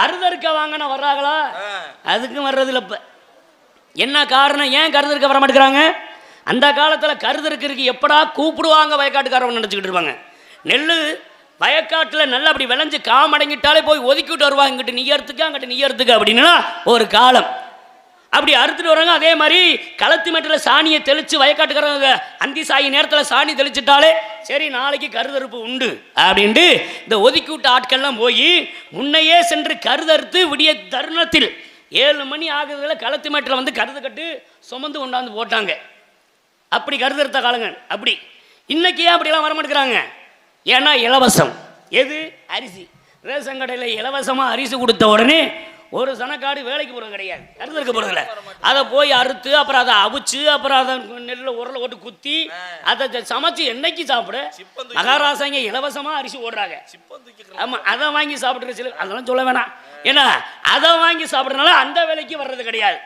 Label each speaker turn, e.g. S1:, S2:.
S1: கருதறுக்க வாங்கின வர்றாங்களா? அதுக்கும் வர்றதில்ல. இப்போ என்ன காரணம்? ஏன் கருதறுக்க வர மாட்டேங்கிறாங்க? அந்த காலத்தில் கருதறுக்கிறதுக்கு எப்படா கூப்பிடுவாங்க வயக்காட்டுக்காரவங்க நினச்சிக்கிட்டு இருப்பாங்க. நெல் வயக்காட்டில் நல்லா அப்படி விளைஞ்சு காமடங்கிட்டாலே போய் ஒதுக்கிட்டு வருவாங்க, இங்கிட்டு நீயறதுக்கு அங்கிட்டு நீயறதுக்கு அப்படின்னா ஒரு காலம். அப்படி அறுத்துட்டு வராங்க. அதே மாதிரி களத்து மேட்டில் சாணியை தெளித்து வயக்காட்டுக்காரங்க அந்தி சாயி நேரத்தில் சாணி தெளிச்சிட்டாலே சரி நாளைக்கு கருதறுப்பு உண்டு அப்படின்ட்டு இந்த ஒதுக்கி விட்ட ஆட்கள்லாம் போய் முன்னையே சென்று கருதறுத்து விடிய தருணத்தில் 7 மணி ஆகுதுல களத்து மேட்டில் வந்து கருது கட்டு சுமந்து கொண்டாந்து போட்டாங்க. அப்படி கருதறுத்த காலங்க. அப்படி இன்னைக்கு ஏன் அப்படிலாம் வரமாட்டேங்கிறாங்க? ஏன்னா இலவசம். எது? அரிசி. ரேஷன் கடையில் இலவசமாக அரிசி கொடுத்த உடனே ஒரு சனக்காடு வேலைக்கு போகிறது கிடையாது, கருதறுக்க போகிறதில்ல. அதை போய் அறுத்து அப்புறம் அதை அவிச்சு அப்புறம் அதை நெல்லில் உரலை போட்டு குத்தி அதை சமைச்சு என்னைக்கு சாப்பிட மகாராசாங்க இலவசமாக அரிசி ஓடுறாங்க. ஆமாம், அதை வாங்கி சாப்பிட்ற சில அதெல்லாம் சொல்ல வேணாம். ஏன்னா அதை வாங்கி சாப்பிட்றதுனால அந்த வேலைக்கு வர்றது கிடையாது.